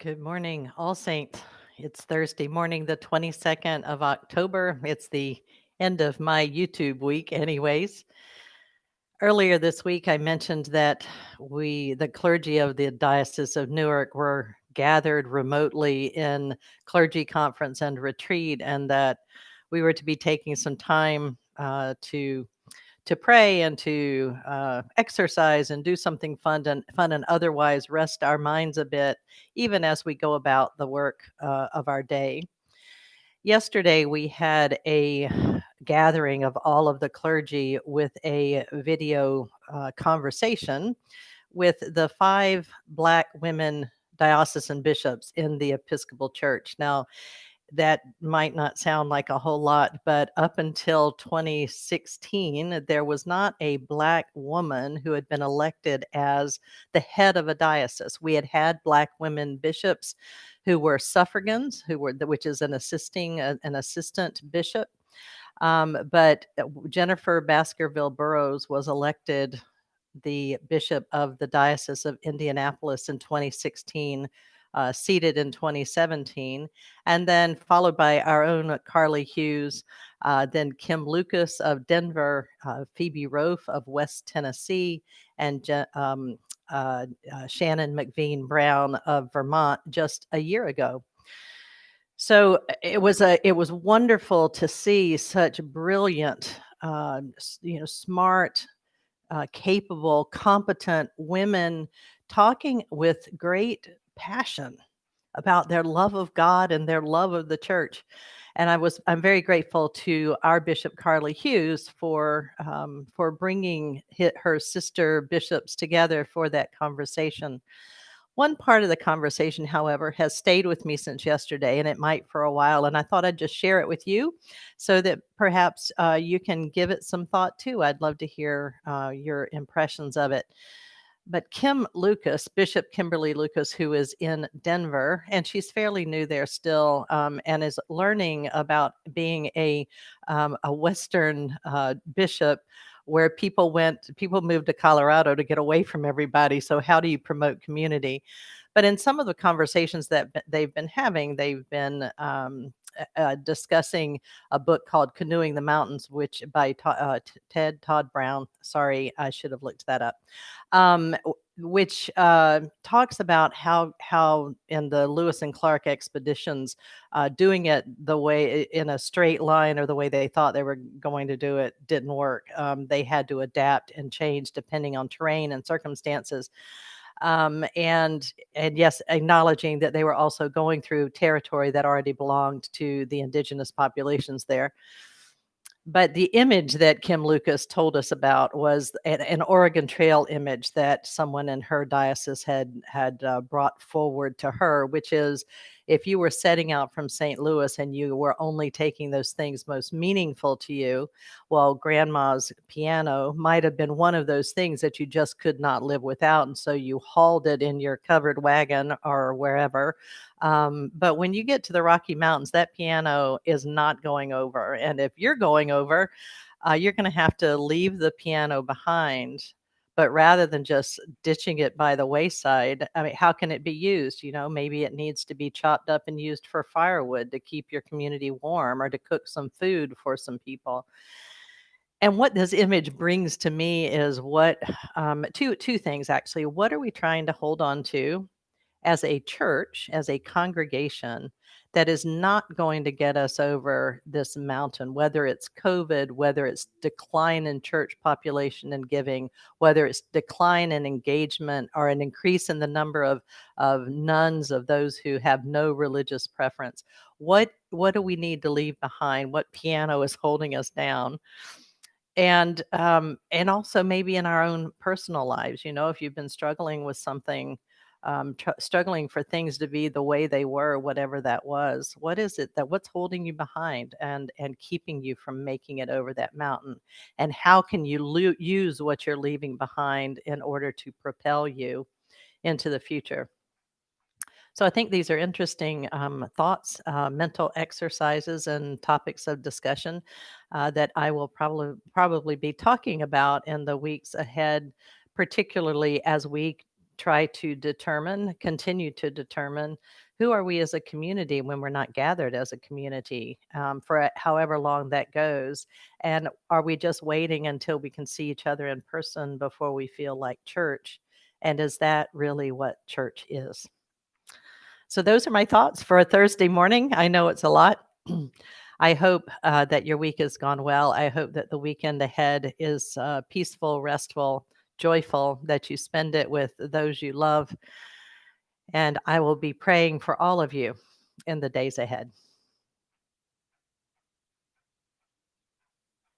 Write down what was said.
Good morning, All Saints. It's Thursday morning, the 22nd of October. It's the end of my YouTube week, anyways. Earlier this week, I mentioned that the clergy of the Diocese of Newark, were gathered remotely in clergy conference and retreat, and that we were to be taking some time to pray and to exercise and do something fun and otherwise rest our minds a bit, even as we go about the work of our day. Yesterday, we had a gathering of all of the clergy with a video conversation with the five Black women diocesan bishops in the Episcopal Church. Now, that might not sound like a whole lot, but up until 2016, there was not a Black woman who had been elected as the head of a diocese. We had had Black women bishops who were suffragans, which is an assistant bishop. But Jennifer Baskerville Burrows was elected the bishop of the Diocese of Indianapolis in 2016, seated in 2017, and then followed by our own Carly Hughes, then Kim Lucas of Denver, Phoebe Rofe of West Tennessee, and Shannon McVean Brown of Vermont just a year ago. So it was wonderful to see such brilliant, smart, capable, competent women talking with great passion about their love of God and their love of the church. And I'm very grateful to our Bishop Carly Hughes for bringing her sister bishops together for that conversation. One part of the conversation, however, has stayed with me since yesterday, and it might for a while. And I thought I'd just share it with you so that perhaps you can give it some thought too. I'd love to hear your impressions of it. But Kim Lucas, Bishop Kimberly Lucas, who is in Denver, and she's fairly new there still, and is learning about being a Western bishop, where people moved to Colorado to get away from everybody. So how do you promote community? But in some of the conversations that they've been having, they've been discussing a book called Canoeing the Mountains, which by Ted Todd Brown. Sorry, I should have looked that up. Which talks about how in the Lewis and Clark expeditions, doing it the way in a straight line or the way they thought they were going to do it didn't work. They had to adapt and change depending on terrain and circumstances. And yes, acknowledging that they were also going through territory that already belonged to the indigenous populations there. But the image that Kim Lucas told us about was an Oregon Trail image that someone in her diocese had brought forward to her, which is, if you were setting out from St. Louis and you were only taking those things most meaningful to you, well, grandma's piano might have been one of those things that you just could not live without, and so you hauled it in your covered wagon or wherever. But when you get to the Rocky Mountains, that piano is not going over. And if you're going over, you're going to have to leave the piano behind. But rather than just ditching it by the wayside, I mean, how can it be used? Maybe it needs to be chopped up and used for firewood to keep your community warm or to cook some food for some people. And what this image brings to me is two things actually. What are we trying to hold on to as a church, as a congregation, that is not going to get us over this mountain, whether it's COVID, whether it's decline in church population and giving, whether it's decline in engagement or an increase in the number of nuns, of those who have no religious preference. What do we need to leave behind? What piano is holding us down? And also maybe in our own personal lives, if you've been struggling with something, struggling for things to be the way they were, whatever that was, what's holding you behind and keeping you from making it over that mountain? And how can you use what you're leaving behind in order to propel you into the future? So I think these are interesting thoughts, mental exercises, and topics of discussion that I will probably be talking about in the weeks ahead, particularly as we try to continue to determine who are we as a community when we're not gathered as a community for however long that goes. And are we just waiting until we can see each other in person before we feel like church? And is that really what church is? So those are my thoughts for a Thursday morning. I know it's a lot. I hope that your week has gone well. I hope that the weekend ahead is peaceful, restful, joyful, that you spend it with those you love. And I will be praying for all of you in the days ahead.